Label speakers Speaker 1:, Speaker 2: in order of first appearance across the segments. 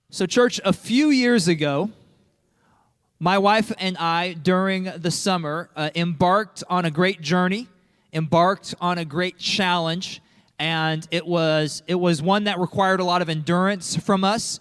Speaker 1: So, church, a few years ago, my wife and I, during the summer, embarked on a great journey, embarked on a great challenge, and it was one that required a lot of endurance from us,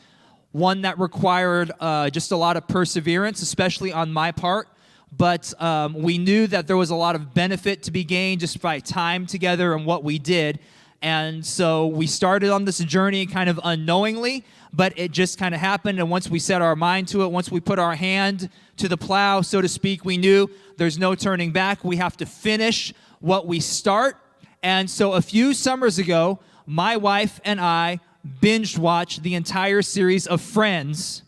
Speaker 1: one that required just a lot of perseverance, especially on my part. But we knew that there was a lot of benefit to be gained just by time together and what we did. And so we started on this journey kind of unknowingly, but it just kind of happened. And once we set our mind to it, once we put our hand to the plow, so to speak, we knew there's no turning back. We have to finish what we start. And so a few summers ago, my wife and I binge watched the entire series of Friends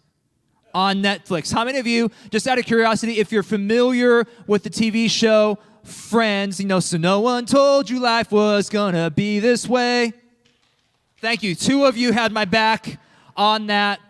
Speaker 1: on Netflix. How many of you, just out of curiosity, if you're familiar with the TV show Friends, so no one told you life was gonna be this way. Thank you. 2 of you had my back on that.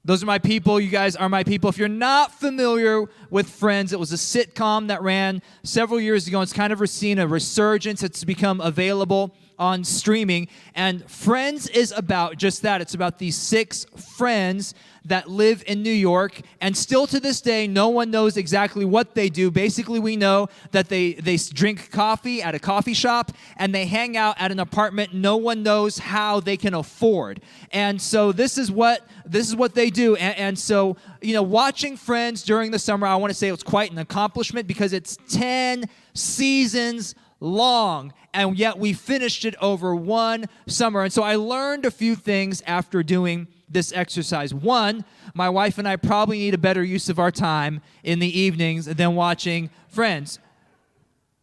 Speaker 1: Those are my people. You guys are my people. If you're not familiar with Friends, it was a sitcom that ran several years ago. It's kind of seen a resurgence. It's become available on streaming. And Friends is about just that. It's about these 6 friends that live in New York. And still to this day, no one knows exactly what they do. Basically, we know that they drink coffee at a coffee shop and they hang out at an apartment no one knows how they can afford. And so this is what they do. And so, watching Friends during the summer, I want to say it was quite an accomplishment because it's 10 seasons long, and yet we finished it over one summer. And so I learned a few things after doing this exercise. 1, my wife and I probably need a better use of our time in the evenings than watching Friends.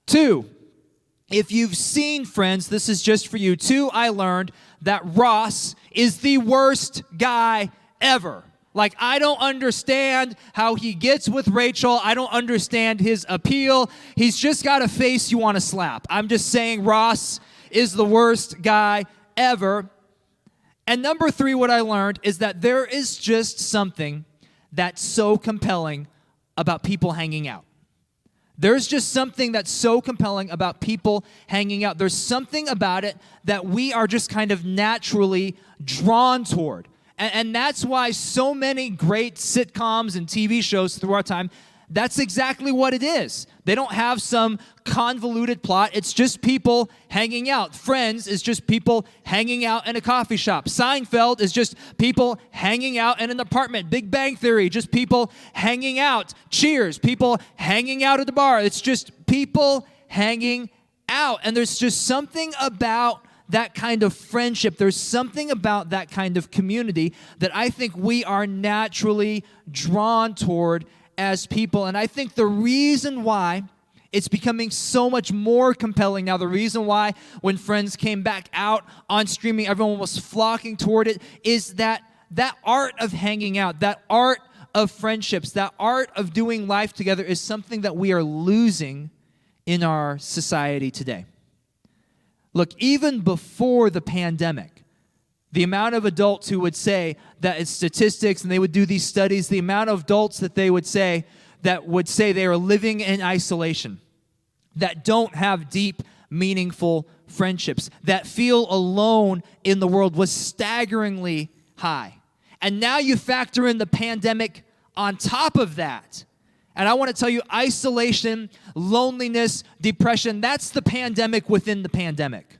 Speaker 1: 2, if you've seen Friends, this is just for you. 2, I learned that Ross is the worst guy ever. Like, I don't understand how he gets with Rachel. I don't understand his appeal. He's just got a face you want to slap. I'm just saying Ross is the worst guy ever. And number 3, what I learned is that there is just something that's so compelling about people hanging out. There's just something that's so compelling about people hanging out. There's something about it that we are just kind of naturally drawn toward. And that's why so many great sitcoms and TV shows through our time, that's exactly what it is. They don't have some convoluted plot. It's just people hanging out. Friends is just people hanging out in a coffee shop. Seinfeld is just people hanging out in an apartment. Big Bang Theory, just people hanging out. Cheers, people hanging out at the bar. It's just people hanging out. And there's just something about that kind of friendship, there's something about that kind of community that I think we are naturally drawn toward as people. And I think the reason why it's becoming so much more compelling now, the reason why when Friends came back out on streaming, everyone was flocking toward it, is that art of hanging out, that art of friendships, that art of doing life together is something that we are losing in our society today. Look, even before the pandemic, the amount of adults who would say that it's statistics, and they would do these studies, the amount of adults that they would say they are living in isolation, that don't have deep, meaningful friendships, that feel alone in the world was staggeringly high. And now you factor in the pandemic on top of that. And I want to tell you, isolation, loneliness, depression, that's the pandemic within the pandemic.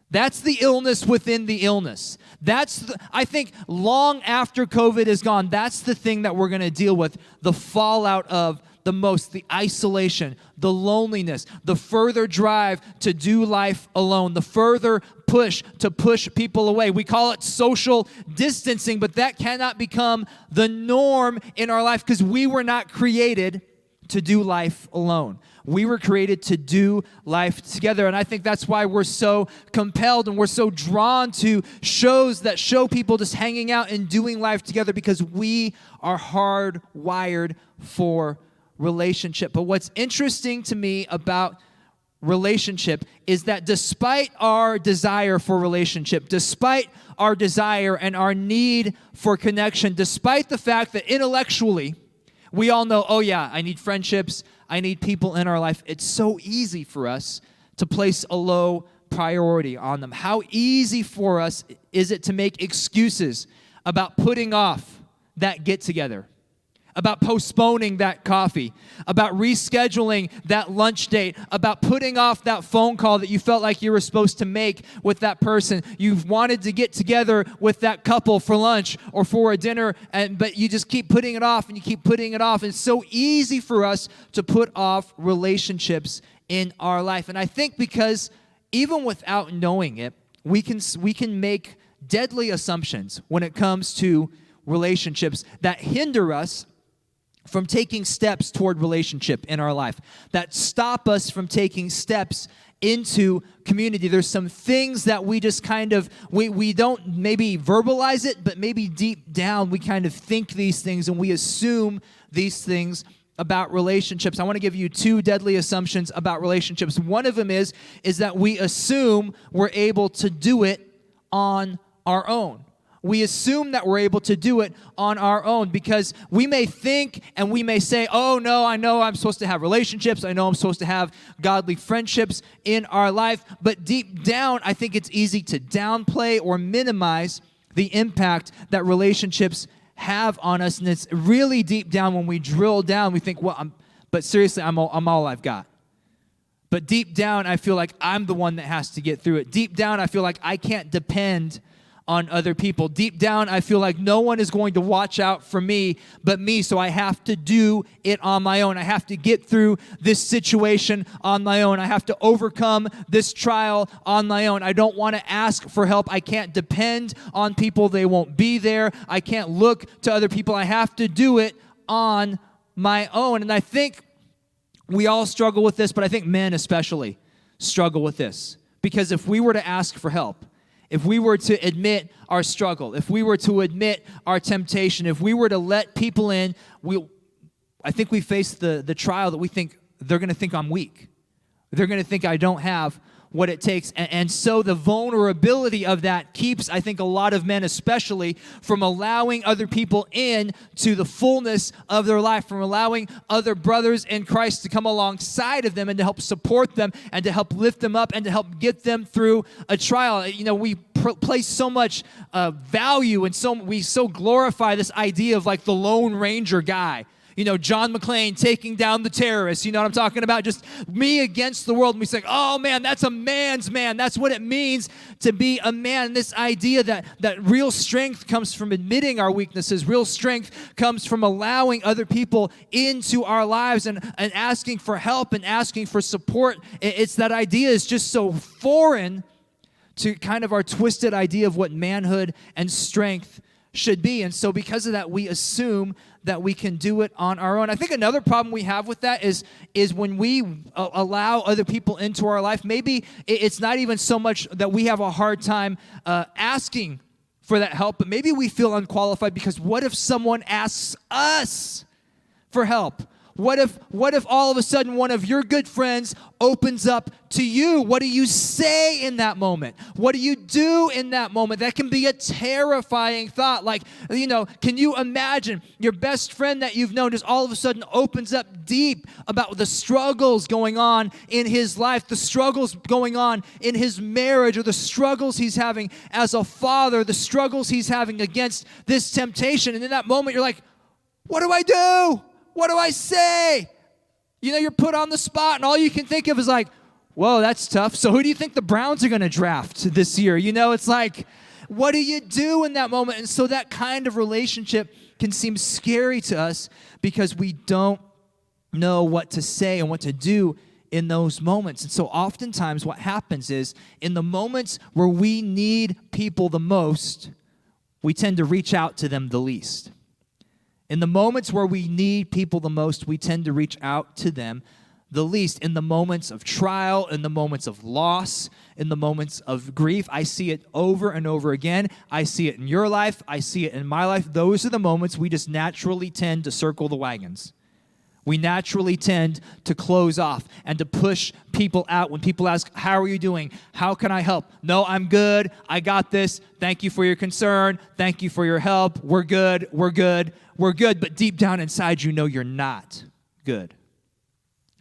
Speaker 1: That's the illness within the illness. I think long after COVID is gone, that's the thing that we're going to deal with, the fallout of the most, the isolation, the loneliness, the further drive to do life alone, the further push to push people away. We call it social distancing, but that cannot become the norm in our life because we were not created to do life alone. We were created to do life together, and I think that's why we're so compelled and we're so drawn to shows that show people just hanging out and doing life together because we are hardwired for relationship. But what's interesting to me about relationship is that despite our desire for relationship, despite our desire and our need for connection, despite the fact that intellectually we all know, oh yeah, I need friendships, I need people in our life, it's so easy for us to place a low priority on them. How easy for us is it to make excuses about putting off that get-together, about postponing that coffee, about rescheduling that lunch date, about putting off that phone call that you felt like you were supposed to make with that person. You've wanted to get together with that couple for lunch or for a dinner, but you just keep putting it off and you keep putting it off. It's so easy for us to put off relationships in our life. And I think because even without knowing it, we can make deadly assumptions when it comes to relationships that hinder us from taking steps toward relationship in our life, that stop us from taking steps into community. There's some things that we just kind of, we don't maybe verbalize it, but maybe deep down we kind of think these things and we assume these things about relationships. I want to give you two deadly assumptions about relationships. One of them is that we assume we're able to do it on our own. We assume that we're able to do it on our own because we may think and we may say, oh, no, I know I'm supposed to have relationships. I know I'm supposed to have godly friendships in our life. But deep down, I think it's easy to downplay or minimize the impact that relationships have on us. And it's really deep down when we drill down, we think, well, but seriously, I'm all I've got. But deep down, I feel like I'm the one that has to get through it. Deep down, I feel like I can't depend on other people. Deep down, I feel like no one is going to watch out for me but me, so I have to do it on my own. I have to get through this situation on my own. I have to overcome this trial on my own. I don't want to ask for help. I can't depend on people. They won't be there. I can't look to other people. I have to do it on my own. And I think we all struggle with this, but I think men especially struggle with this. Because if we were to ask for help, if we were to admit our struggle, if we were to admit our temptation, if we were to let people in, I think we face the trial that we think they're going to think I'm weak. They're going to think I don't have what it takes. And so the vulnerability of that keeps, I think, a lot of men especially from allowing other people in to the fullness of their life, from allowing other brothers in Christ to come alongside of them and to help support them and to help lift them up and to help get them through a trial. You know, we place so much value and we so glorify this idea of like the Lone Ranger guy. You know, John McClane taking down the terrorists. You know what I'm talking about? Just me against the world. And we say, oh, man, that's a man's man. That's what it means to be a man. And this idea that real strength comes from admitting our weaknesses. Real strength comes from allowing other people into our lives and asking for help and asking for support. It's that idea is just so foreign to kind of our twisted idea of what manhood and strength should be. And so because of that, we assume that we can do it on our own. I think another problem we have with that is when we allow other people into our life, maybe it's not even so much that we have a hard time asking for that help, but maybe we feel unqualified because what if someone asks us for help? What if all of a sudden one of your good friends opens up to you? What do you say in that moment? What do you do in that moment? That can be a terrifying thought. Like, you know, can you imagine your best friend that you've known just all of a sudden opens up deep about the struggles going on in his life, the struggles going on in his marriage, or the struggles he's having as a father, the struggles he's having against this temptation. And in that moment, you're like, what do I do? What do I say? You know, you're put on the spot, and all you can think of is like, whoa, that's tough. So who do you think the Browns are going to draft this year? You know, it's like, what do you do in that moment? And so that kind of relationship can seem scary to us because we don't know what to say and what to do in those moments. And so oftentimes what happens is in the moments where we need people the most, we tend to reach out to them the least. In the moments where we need people the most, we tend to reach out to them the least. In the moments of trial, in the moments of loss, in the moments of grief, I see it over and over again. I see it in your life. I see it in my life. Those are the moments we just naturally tend to circle the wagons. We naturally tend to close off and to push people out when people ask, how are you doing? How can I help? No, I'm good. I got this. Thank you for your concern. Thank you for your help. We're good. We're good. We're good. But deep down inside, you know you're not good.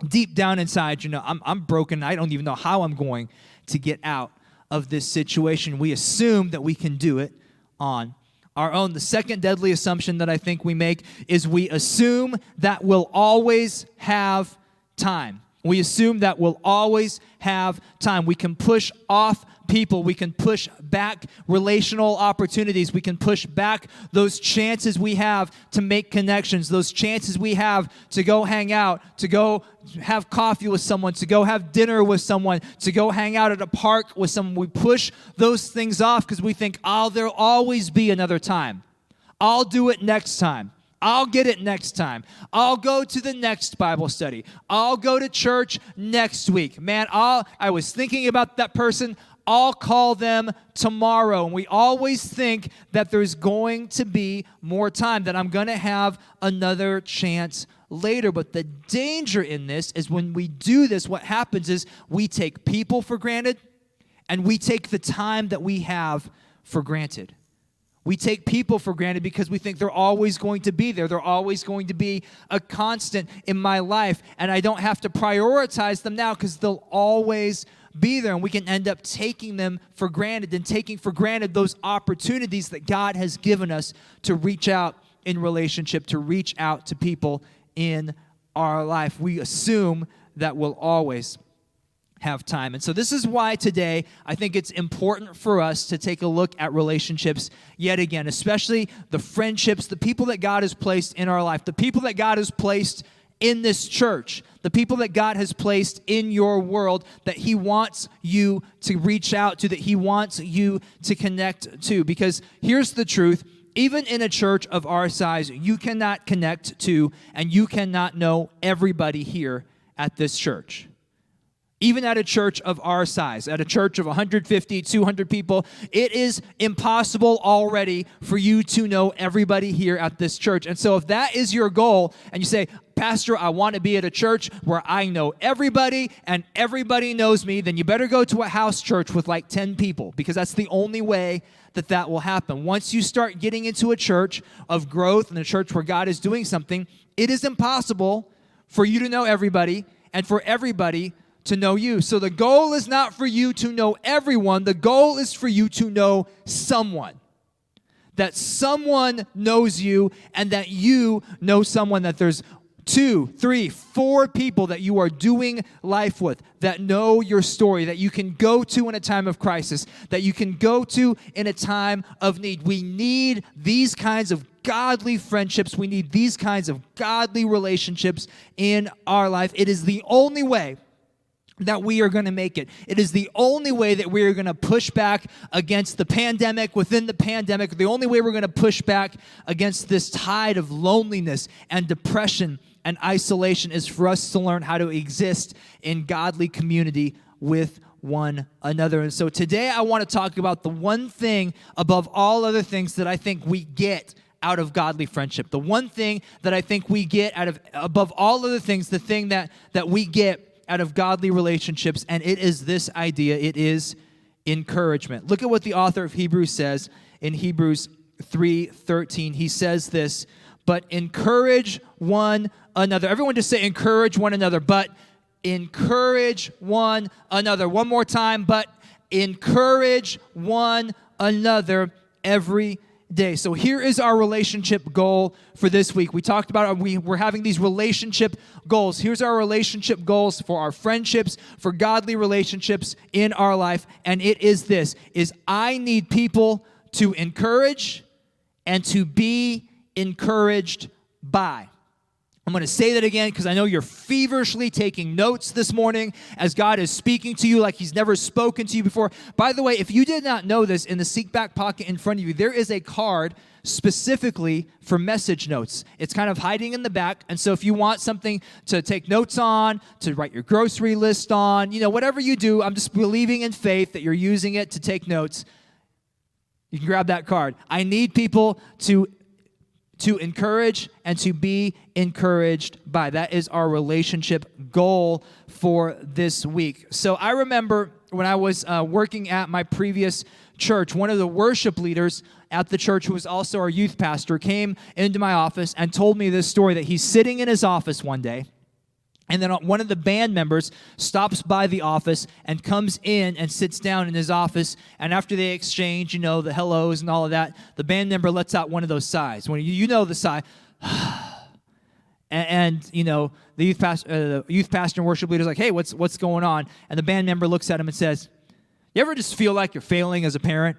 Speaker 1: Deep down inside, you know, I'm broken. I don't even know how I'm going to get out of this situation. We assume that we can do it on our own. The second deadly assumption that I think we make is we assume that we'll always have time. We assume that we'll always have time. We can push off people. We can push back relational opportunities. We can push back those chances we have to make connections, those chances we have to go hang out, to go have coffee with someone, to go have dinner with someone, to go hang out at a park with someone. We push those things off because we think, there'll always be another time. I'll do it next time. I'll get it next time. I'll go to the next Bible study. I'll go to church next week. Man, I was thinking about that person. I'll call them tomorrow. And we always think that there's going to be more time, that I'm going to have another chance later. But the danger in this is when we do this, what happens is we take people for granted and we take the time that we have for granted. We take people for granted because we think they're always going to be there. They're always going to be a constant in my life, and I don't have to prioritize them now because they'll always be there, and we can end up taking them for granted and taking for granted those opportunities that God has given us to reach out in relationship, to reach out to people in our life. We assume that we'll always have time. And so this is why today I think it's important for us to take a look at relationships yet again, especially the friendships, the people that God has placed in our life, the people that God has placed in this church, the people that God has placed in your world that He wants you to reach out to, that He wants you to connect to. Because here's the truth. Even in a church of our size, you cannot connect to and you cannot know everybody here at this church. Even at a church of our size, at a church of 150, 200 people, it is impossible already for you to know everybody here at this church. And so if that is your goal, and you say, Pastor, I want to be at a church where I know everybody and everybody knows me, then you better go to a house church with like 10 people, because that's the only way that will happen. Once you start getting into a church of growth and a church where God is doing something, it is impossible for you to know everybody and for everybody to know you. So the goal is not for you to know everyone. The goal is for you to know someone. That someone knows you and that you know someone, that there's 2, 3, 4 people that you are doing life with, that know your story, that you can go to in a time of crisis, that you can go to in a time of need. We need these kinds of godly friendships. We need these kinds of godly relationships in our life. It is the only way that we are going to make it. It is the only way that we are going to push back against the pandemic, within the pandemic. The only way we're going to push back against this tide of loneliness and depression and isolation is for us to learn how to exist in godly community with one another. And so today I want to talk about the one thing above all other things that I think we get out of godly friendship. The one thing that I think we get out of, above all other things, the thing that we get out of godly relationships, and it is this idea. It is encouragement. Look at what the author of Hebrews says in Hebrews 3:13. He says this, but encourage one another. Everyone just say encourage one another, but encourage one another. One more time, but encourage one another every day. So here is our relationship goal for this week. We talked about we're having these relationship goals. Here's our relationship goals for our friendships, for godly relationships in our life. And it is this, is I need people to encourage and to be encouraged by. I'm going to say that again because I know you're feverishly taking notes this morning as God is speaking to you like He's never spoken to you before. By the way, if you did not know this, in the seat back pocket in front of you, there is a card specifically for message notes. It's kind of hiding in the back, and so if you want something to take notes on, to write your grocery list on, whatever you do, I'm just believing in faith that you're using it to take notes. You can grab that card. I need people to encourage and to be encouraged by. That is our relationship goal for this week. So I remember when I was working at my previous church, one of the worship leaders at the church, who was also our youth pastor, came into my office and told me this story, that he's sitting in his office one day And then one of the band members stops by the office and comes in and sits down in his office. And after they exchange, the hellos and all of that, the band member lets out one of those sighs. When you know the sigh. and the youth pastor and worship leader's like, hey, what's going on? And the band member looks at him and says, you ever just feel like you're failing as a parent?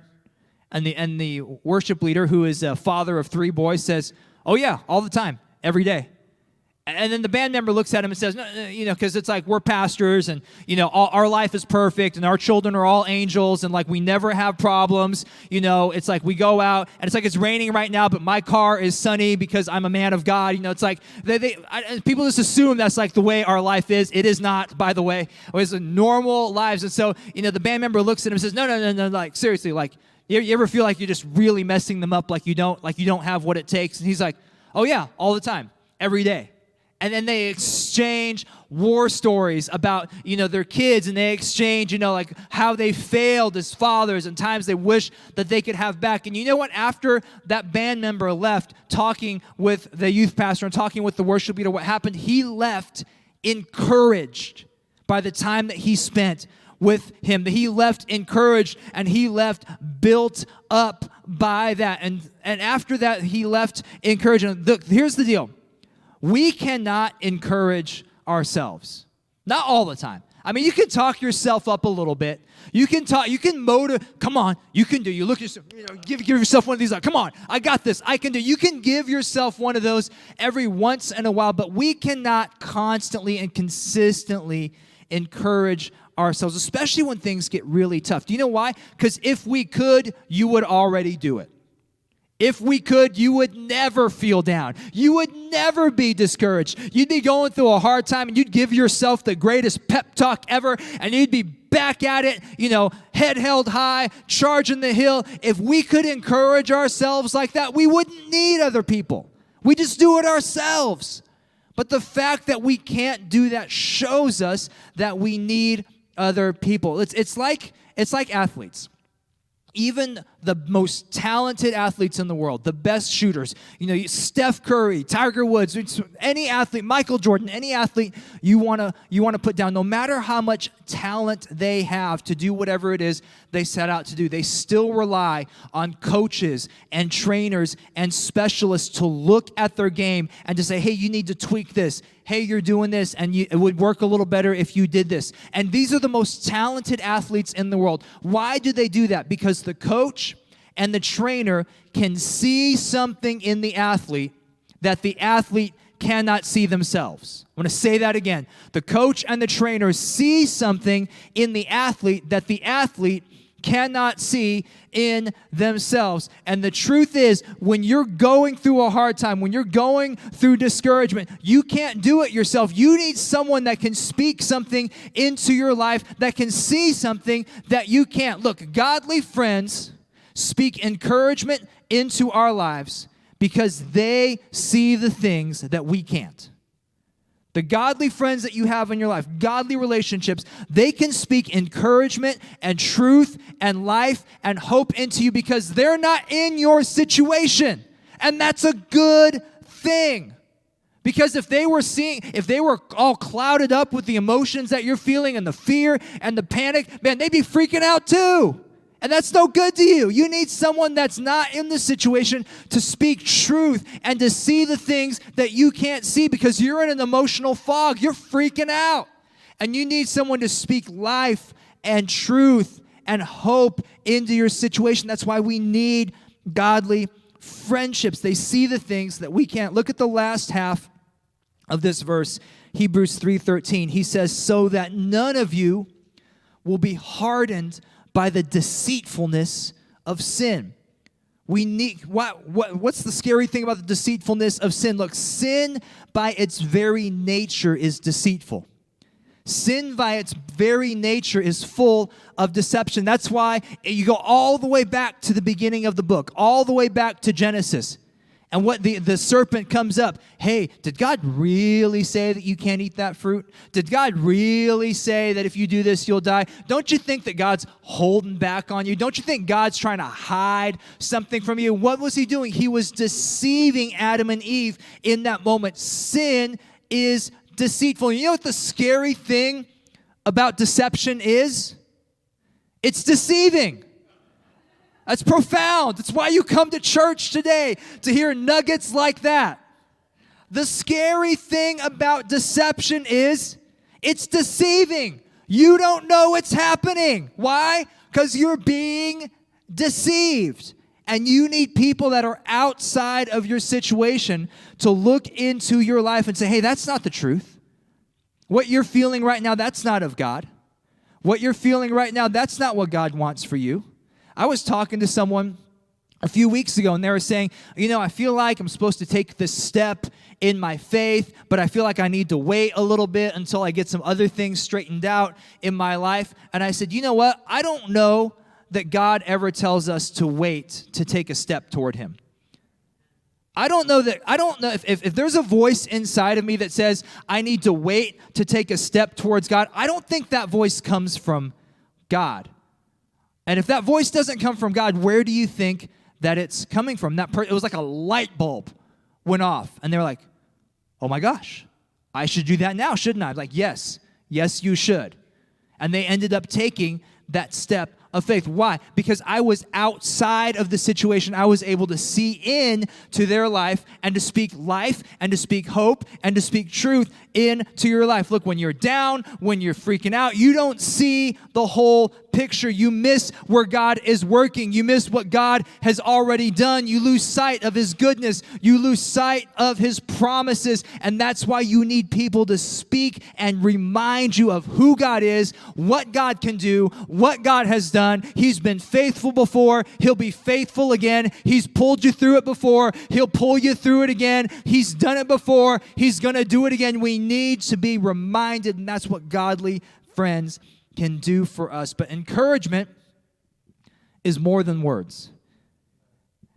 Speaker 1: And the worship leader, who is a father of 3 boys, says, oh yeah, all the time, every day. And then the band member looks at him and says, no, because it's like we're pastors and, our life is perfect and our children are all angels and like we never have problems. It's like we go out and it's like it's raining right now, but my car is sunny because I'm a man of God. It's like people just assume that's like the way our life is. It is not, by the way. It's normal lives. And so, the band member looks at him and says, no, like seriously, like you ever feel like you're just really messing them up, like you don't have what it takes? And he's like, oh yeah, all the time, every day. And then they exchange war stories about, their kids, and they exchange, like how they failed as fathers and times they wish that they could have back. And you know what? After that band member left talking with the youth pastor and talking with the worship leader, what happened? He left encouraged by the time that he spent with him. He left encouraged and he left built up by that. And after that, he left encouraged. And look, here's the deal. We cannot encourage ourselves. Not all the time. I mean, you can talk yourself up a little bit. You can motivate. Come on, you can do. You look at yourself, give yourself one of these, like, come on, I got this, I can do. You can give yourself one of those every once in a while, but we cannot constantly and consistently encourage ourselves, especially when things get really tough. Do you know why? Because if we could, you would already do it. If we could, you would never feel down. You would never be discouraged. You'd be going through a hard time and you'd give yourself the greatest pep talk ever and you'd be back at it, head held high, charging the hill. If we could encourage ourselves like that, we wouldn't need other people. We just do it ourselves. But the fact that we can't do that shows us that we need other people. It's like athletes. Even the most talented athletes in the world, the best shooters, Steph Curry, Tiger Woods, any athlete, Michael Jordan, any athlete you want to put down, no matter how much talent they have to do whatever it is they set out to do, they still rely on coaches and trainers and specialists to look at their game and to say, hey, you need to tweak this. Hey, you're doing this, and it would work a little better if you did this. And these are the most talented athletes in the world. Why do they do that? Because the coach and the trainer can see something in the athlete that the athlete cannot see themselves. I'm going to say that again. The coach and the trainer see something in the athlete that the athlete cannot see in themselves. And the truth is, when you're going through a hard time, when you're going through discouragement, you can't do it yourself. You need someone that can speak something into your life, that can see something that you can't. Look, godly friends speak encouragement into our lives because they see the things that we can't. The godly friends that you have in your life, godly relationships, they can speak encouragement and truth and life and hope into you because they're not in your situation. And that's a good thing. Because if they were all clouded up with the emotions that you're feeling and the fear and the panic, man, they'd be freaking out too. And that's no good to you. You need someone that's not in the situation to speak truth and to see the things that you can't see because you're in an emotional fog. You're freaking out. And you need someone to speak life and truth and hope into your situation. That's why we need godly friendships. They see the things that we can't. Look at the last half of this verse, Hebrews 3:13. He says, so that none of you will be hardened by the deceitfulness of sin. What's the scary thing about the deceitfulness of sin? Look, sin by its very nature is deceitful. Sin by its very nature is full of deception. That's why you go all the way back to the beginning of the book, all the way back to Genesis. And what the serpent comes up, hey, did God really say that you can't eat that fruit? Did God really say that if you do this, you'll die? Don't you think that God's holding back on you? Don't you think God's trying to hide something from you? What was he doing? He was deceiving Adam and Eve in that moment. Sin is deceitful. You know what the scary thing about deception is? It's deceiving. That's profound. That's why you come to church today, to hear nuggets like that. The scary thing about deception is it's deceiving. You don't know what's happening. Why? Because you're being deceived. And you need people that are outside of your situation to look into your life and say, hey, that's not the truth. What you're feeling right now, that's not of God. What you're feeling right now, that's not what God wants for you. I was talking to someone a few weeks ago, and they were saying, I feel like I'm supposed to take this step in my faith, but I feel like I need to wait a little bit until I get some other things straightened out in my life. And I said, you know what? I don't know that God ever tells us to wait to take a step toward Him. I don't know if there's a voice inside of me that says I need to wait to take a step towards God. I don't think that voice comes from God. And if that voice doesn't come from God, where do you think that it's coming from? It was like a light bulb went off. And they were like, oh my gosh, I should do that now, shouldn't I? I'm like, yes, you should. And they ended up taking that step of faith. Why? Because I was outside of the situation. I was able to see in to their life and to speak life and to speak hope and to speak truth into your life. Look, when you're down, when you're freaking out, you don't see the whole picture. You miss where God is working. You miss what God has already done. You lose sight of His goodness. You lose sight of His promises. And that's why you need people to speak and remind you of who God is, what God can do, what God has done. He's been faithful before. He'll be faithful again. He's pulled you through it before. He'll pull you through it again. He's done it before. He's going to do it again. We need to be reminded, and that's what godly friends can do for us. But encouragement is more than words.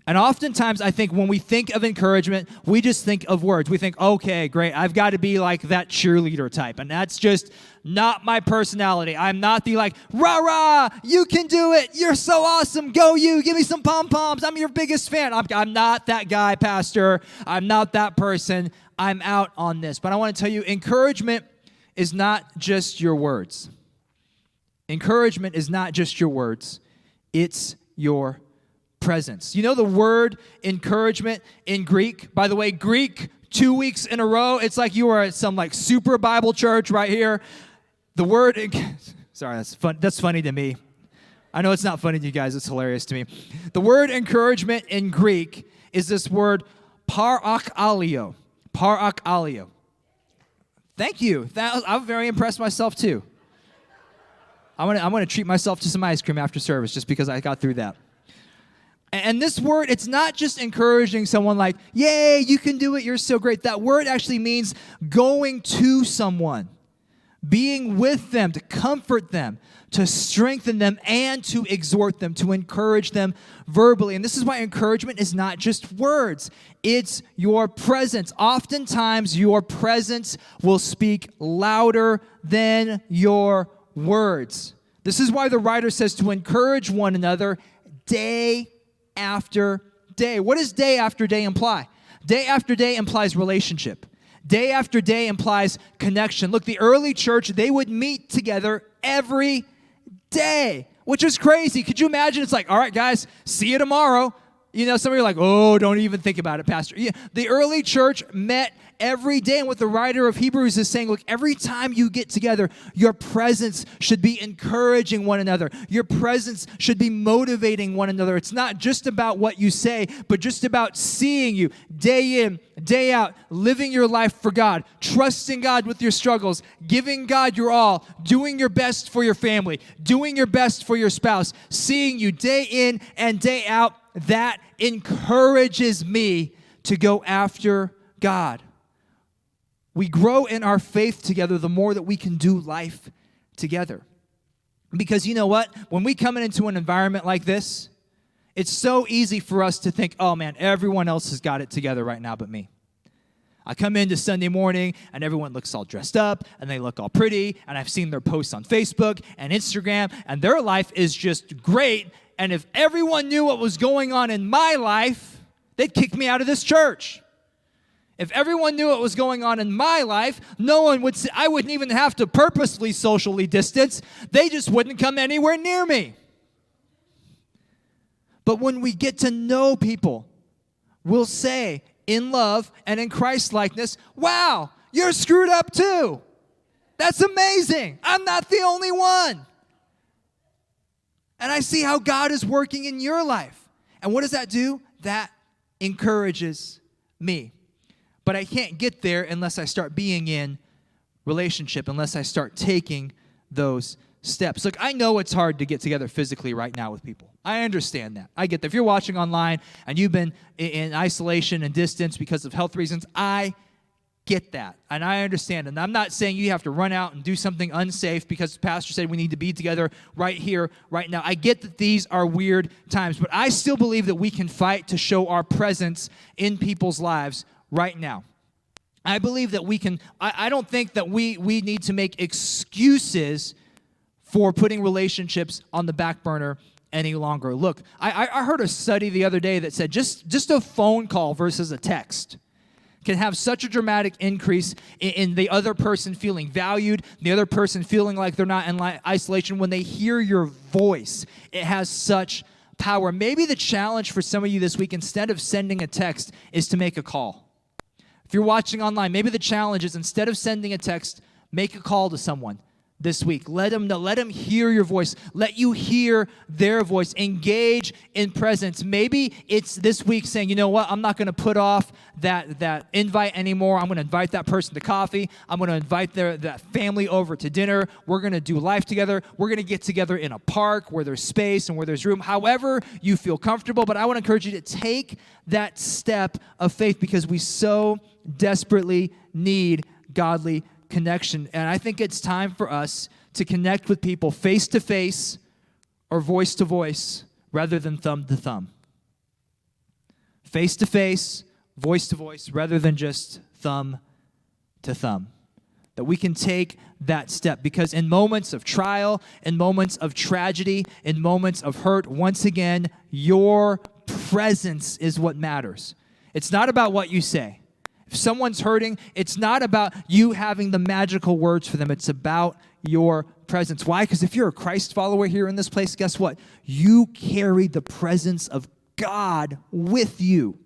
Speaker 1: And oftentimes, I think when we think of encouragement, we just think of words. We think, okay, great, I've got to be like that cheerleader type. And that's just not my personality. I'm not the like, rah-rah, you can do it. You're so awesome. Go you. Give me some pom-poms. I'm your biggest fan. I'm not that guy, Pastor. I'm not that person. I'm out on this. But I want to tell you, encouragement is not just your words. Encouragement is not just your words. It's your presence. You know the word encouragement in Greek? By the way, Greek 2 weeks in a row, it's like you are at some like super Bible church right here. The word, sorry, that's fun. That's funny to me. I know it's not funny to you guys. It's hilarious to me. The word encouragement in Greek is this word parakaleo. Parakaleo. Thank you. I'm very impressed myself too. I'm gonna treat myself to some ice cream after service just because I got through that. And this word, it's not just encouraging someone like, yay, you can do it, you're so great. That word actually means going to someone, being with them, to comfort them, to strengthen them, and to exhort them, to encourage them verbally. And this is why encouragement is not just words. It's your presence. Oftentimes, your presence will speak louder than your words. This is why the writer says to encourage one another day after day. What does day after day imply? Day after day implies relationship. Day after day implies connection. Look, the early church, they would meet together every day, which is crazy. Could you imagine? It's like, all right, guys, see you tomorrow. You know, some of you are like, oh, don't even think about it, Pastor. Yeah, the early church met every day. And what the writer of Hebrews is saying, look, every time you get together, your presence should be encouraging one another. Your presence should be motivating one another. It's not just about what you say, but just about seeing you day in, day out, living your life for God, trusting God with your struggles, giving God your all, doing your best for your family, doing your best for your spouse, seeing you day in and day out. That encourages me to go after God. We grow in our faith together the more that we can do life together. Because you know what? When we come into an environment like this, it's so easy for us to think, oh man, everyone else has got it together right now but me. I come into Sunday morning and everyone looks all dressed up and they look all pretty, and I've seen their posts on Facebook and Instagram, and their life is just great. And if everyone knew what was going on in my life, they'd kick me out of this church. If everyone knew what was going on in my life, no one would see, I wouldn't even have to purposely socially distance. They just wouldn't come anywhere near me. But when we get to know people, we'll say in love and in Christ-likeness, wow, you're screwed up too. That's amazing. I'm not the only one. And I see how God is working in your life. And what does that do? That encourages me. But I can't get there unless I start being in relationship, unless I start taking those steps. Look, I know it's hard to get together physically right now with people. I understand that. I get that. If you're watching online and you've been in isolation and distance because of health reasons, I get that. And I understand. And I'm not saying you have to run out and do something unsafe because the pastor said we need to be together right here, right now. I get that these are weird times, but I still believe that we can fight to show our presence in people's lives right now. I believe that we can, I don't think that we need to make excuses for putting relationships on the back burner any longer. Look, I heard a study the other day that said just a phone call versus a text can have such a dramatic increase in the other person feeling valued, the other person feeling like they're not in isolation. When they hear your voice, it has such power. Maybe the challenge for some of you this week, instead of sending a text, is to make a call. If you're watching online, maybe the challenge is instead of sending a text, make a call to someone this week. Let them know. Let them hear your voice. Let you hear their voice. Engage in presence. Maybe it's this week saying, you know what, I'm not going to put off that invite anymore. I'm going to invite that person to coffee. I'm going to invite that family over to dinner. We're going to do life together. We're going to get together in a park where there's space and where there's room, however you feel comfortable. But I want to encourage you to take that step of faith because we so desperately need godly connection. And I think it's time for us to connect with people face to face or voice to voice rather than thumb to thumb. Face to face, voice to voice rather than just thumb to thumb. That we can take that step because in moments of trial, in moments of tragedy, in moments of hurt, once again, your presence is what matters. It's not about what you say. If someone's hurting, it's not about you having the magical words for them. It's about your presence. Why? Because if you're a Christ follower here in this place, guess what? You carry the presence of God with you.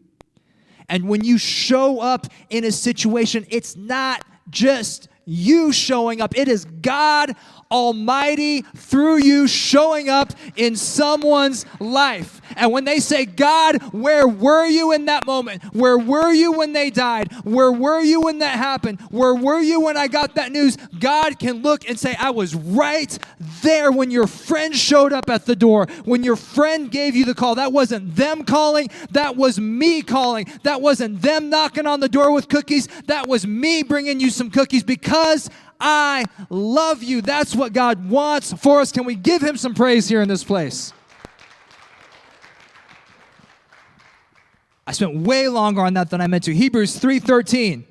Speaker 1: And when you show up in a situation, it's not just you showing up. It is God Almighty through you showing up in someone's life. And when they say, God, where were you in that moment? Where were you when they died? Where were you when that happened? Where were you when I got that news? God can look and say, I was right there when your friend showed up at the door, when your friend gave you the call. That wasn't them calling. That was me calling. That wasn't them knocking on the door with cookies. That was me bringing you some cookies because I love you. That's what God wants for us. Can we give him some praise here in this place? I spent way longer on that than I meant to. Hebrews 3:13.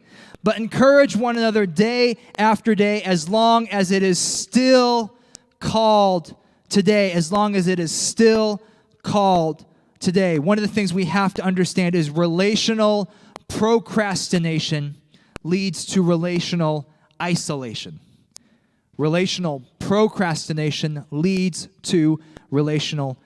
Speaker 1: But encourage one another day after day as long as it is still called today. As long as it is still called today. One of the things we have to understand is relational procrastination leads to relational isolation. Relational procrastination leads to relational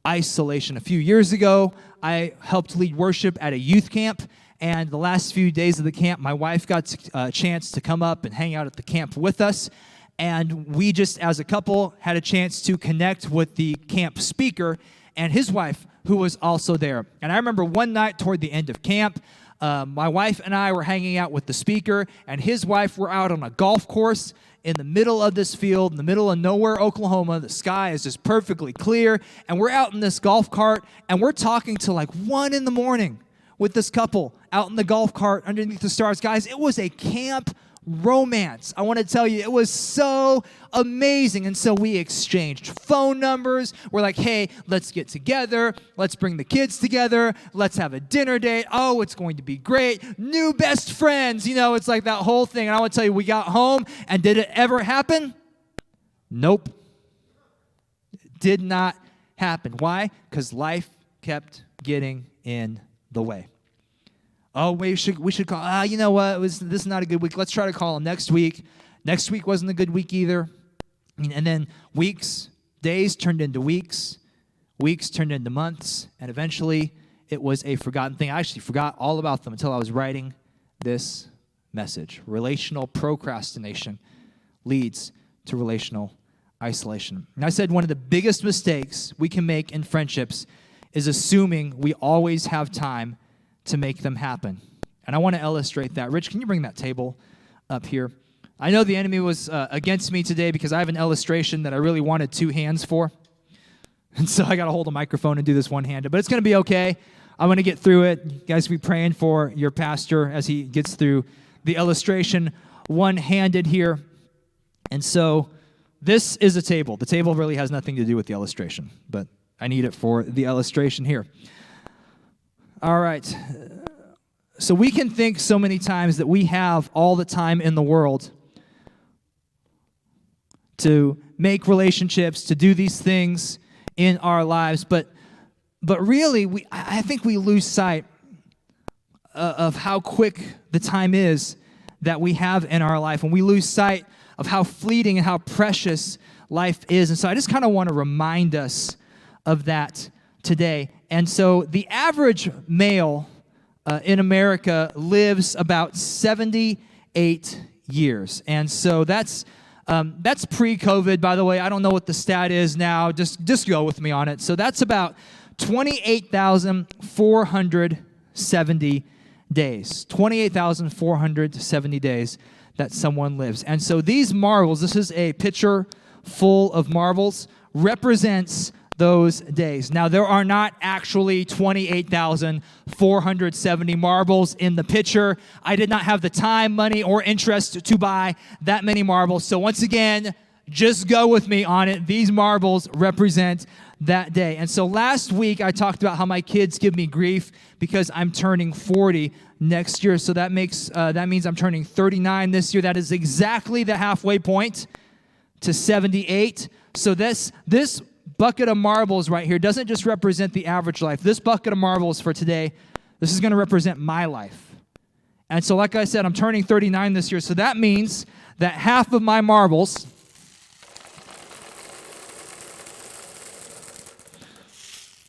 Speaker 1: isolation. A few years ago, I helped lead worship at a youth camp, and the last few days of the camp, my wife got a chance to come up and hang out at the camp with us, and we just, as a couple, had a chance to connect with the camp speaker and his wife, who was also there. And I remember one night toward the end of camp, my wife and I were hanging out with the speaker, and his wife were out on a golf course in the middle of this field, in the middle of nowhere, Oklahoma. The sky is just perfectly clear, and we're out in this golf cart, and we're talking till like 1 a.m. with this couple out in the golf cart underneath the stars. Guys, it was a camp romance. I want to tell you, it was so amazing. And so we exchanged phone numbers. We're like, hey, let's get together. Let's bring the kids together. Let's have a dinner date. Oh, it's going to be great. New best friends. You know, it's like that whole thing. And I want to tell you, we got home, and did it ever happen? Nope. It did not happen. Why? Because life kept getting in the way. Oh, we should call. You know what? This is not a good week. Let's try to call him next week. Next week wasn't a good week either. And then days turned into weeks turned into months, and eventually it was a forgotten thing. I actually forgot all about them until I was writing this message. Relational procrastination leads to relational isolation. And I said one of the biggest mistakes we can make in friendships is assuming we always have time to make them happen. And I want to illustrate that. Rich, can you bring that table up here? I know the enemy was against me today because I have an illustration that I really wanted two hands for. And so I got to hold a microphone and do this one-handed. But it's going to be okay. I'm going to get through it. You guys be praying for your pastor as he gets through the illustration one-handed here. And so this is a table. The table really has nothing to do with the illustration, but I need it for the illustration here. All right. So we can think so many times that we have all the time in the world to make relationships, to do these things in our lives, but really, I think we lose sight of how quick the time is that we have in our life, and we lose sight of how fleeting and how precious life is. And so I just kind of want to remind us of that today. And so the average male in America lives about 78 years, and so that's pre-COVID, by the way. I don't know what the stat is now. Just go with me on it. So that's about 28,470 days. 28,470 days that someone lives. And so these marbles, this is a pitcher full of marbles, represents those days. Now, there are not actually 28,470 marbles in the pitcher. I did not have the time, money, or interest to buy that many marbles. So once again, just go with me on it. These marbles represent that day. And so last week, I talked about how my kids give me grief because I'm turning 40 next year. So that means I'm turning 39 this year. That is exactly the halfway point to 78. So this bucket of marbles right here doesn't just represent the average life. This bucket of marbles for today, this is going to represent my life. And so like I said, I'm turning 39 this year. So that means that half of my marbles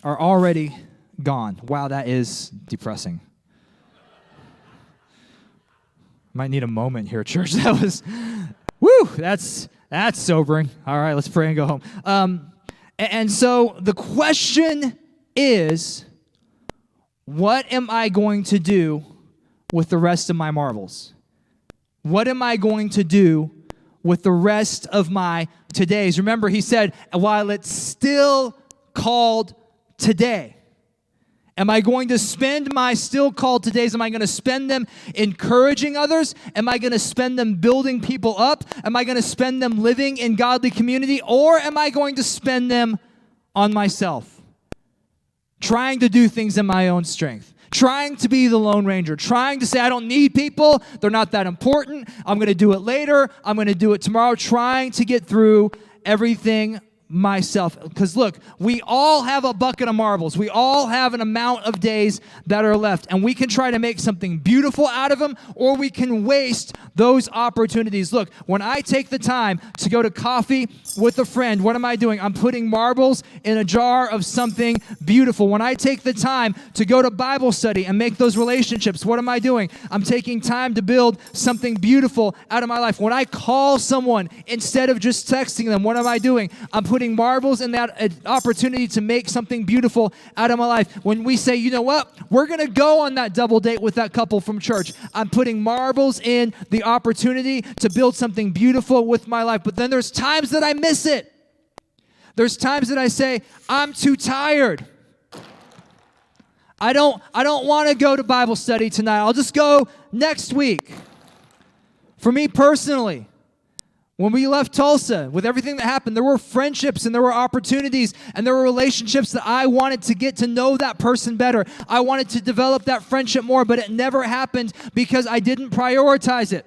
Speaker 1: are already gone. Wow, that is depressing. Might need a moment here, church. That was, that's sobering. All right, let's pray and go home. And so the question is, what am I going to do with the rest of my marbles? What am I going to do with the rest of my todays? Remember, he said, while it's still called today. Am I going to spend my still called todays? Am I going to spend them encouraging others? Am I going to spend them building people up? Am I going to spend them living in godly community? Or am I going to spend them on myself? Trying to do things in my own strength. Trying to be the Lone Ranger. Trying to say, I don't need people. They're not that important. I'm going to do it later. I'm going to do it tomorrow. Trying to get through everything myself. Because look, we all have a bucket of marbles. We all have an amount of days that are left, and we can try to make something beautiful out of them, or we can waste those opportunities. Look, when I take the time to go to coffee with a friend, what am I doing? I'm putting marbles in a jar of something beautiful. When I take the time to go to Bible study and make those relationships, what am I doing? I'm taking time to build something beautiful out of my life. When I call someone instead of just texting them, what am I doing? I'm putting marbles in that opportunity to make something beautiful out of my life. When we say, you know what, we're going to go on that double date with that couple from church, I'm putting marbles in the opportunity to build something beautiful with my life. But then there's times that I miss it. There's times that I say, I'm too tired. I don't want to go to Bible study tonight. I'll just go next week. For me personally, when we left Tulsa, with everything that happened, there were friendships and there were opportunities and there were relationships that I wanted to get to know that person better. I wanted to develop that friendship more, but it never happened because I didn't prioritize it.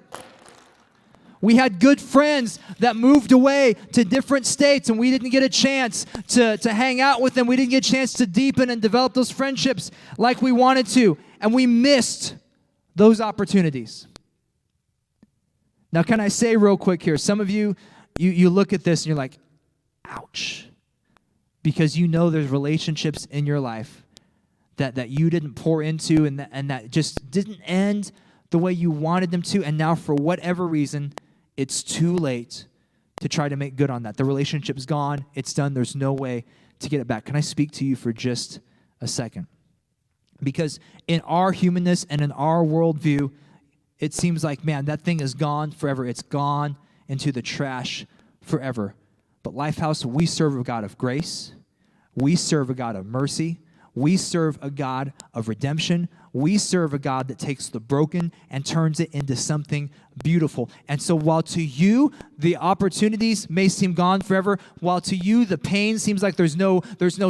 Speaker 1: We had good friends that moved away to different states, and we didn't get a chance to hang out with them. We didn't get a chance to deepen and develop those friendships like we wanted to, and we missed those opportunities. Now, can I say real quick here, some of you look at this and you're like, ouch. Because you know there's relationships in your life that you didn't pour into and that just didn't end the way you wanted them to. And now for whatever reason, it's too late to try to make good on that. The relationship's gone. It's done. There's no way to get it back. Can I speak to you for just a second? Because in our humanness and in our worldview, it seems like, man, that thing is gone forever. It's gone into the trash forever. But Lifehouse, we serve a God of grace. We serve a God of mercy. We serve a God of redemption. We serve a God that takes the broken and turns it into something beautiful. And so while to you the opportunities may seem gone forever, while to you the pain seems like there's no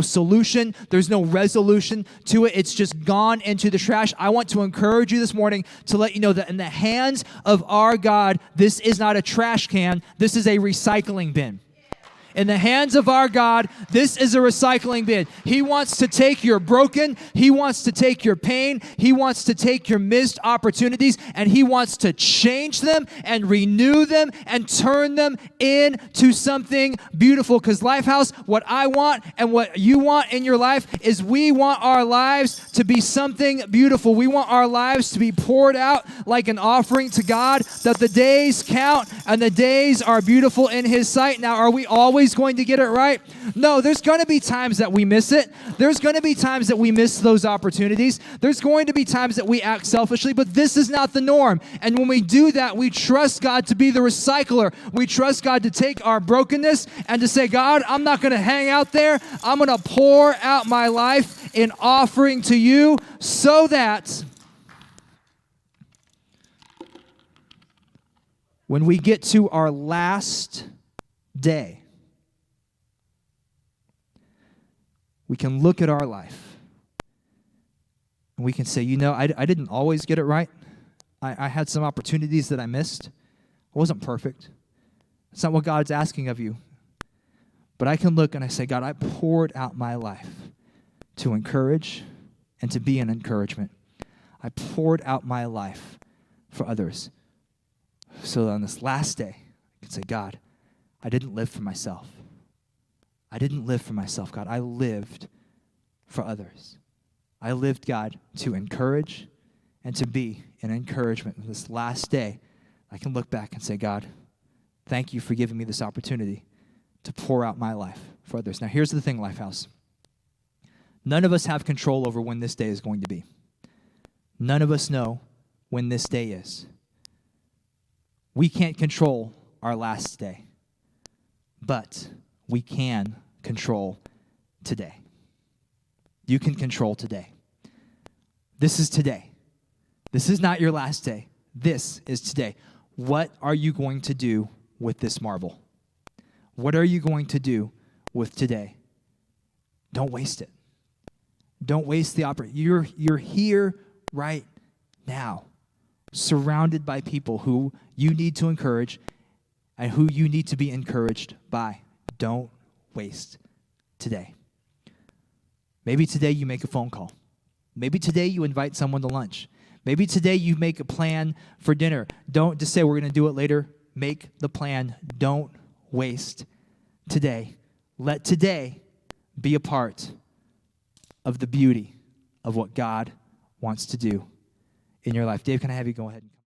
Speaker 1: solution, there's no resolution to it, it's just gone into the trash, I want to encourage you this morning to let you know that in the hands of our God, this is not a trash can, this is a recycling bin. In the hands of our God, this is a recycling bin. He wants to take your broken, He wants to take your pain, He wants to take your missed opportunities, and He wants to change them and renew them and turn them into something beautiful. Because Lifehouse, what I want and what you want in your life is we want our lives to be something beautiful. We want our lives to be poured out like an offering to God, that the days count and the days are beautiful in His sight. Now, are we always going to get it right? No, there's going to be times that we miss it. There's going to be times that we miss those opportunities. There's going to be times that we act selfishly, but this is not the norm. And when we do that, we trust God to be the recycler. We trust God to take our brokenness and to say, God, I'm not going to hang out there. I'm going to pour out my life in offering to you so that when we get to our last day, we can look at our life and we can say, you know, I didn't always get it right. I had some opportunities that I missed. I wasn't perfect. That's not what God's asking of you. But I can look and I say, God, I poured out my life to encourage and to be an encouragement. I poured out my life for others. So that on this last day, I can say, God, I didn't live for myself. I didn't live for myself, God. I lived for others. I lived, God, to encourage and to be an encouragement. This last day, I can look back and say, God, thank you for giving me this opportunity to pour out my life for others. Now, here's the thing, Lifehouse. None of us have control over when this day is going to be. None of us know when this day is. We can't control our last day, but we can control today. You can control today. This is today. This is not your last day. This is today. What are you going to do with this marble? What are you going to do with today? Don't waste it. Don't waste the opportunity. You're here right now, surrounded by people who you need to encourage and who you need to be encouraged by. Don't waste today. Maybe today you make a phone call. Maybe today you invite someone to lunch. Maybe today you make a plan for dinner. Don't just say we're going to do it later. Make the plan. Don't waste today. Let today be a part of the beauty of what God wants to do in your life. Dave, can I have you go ahead and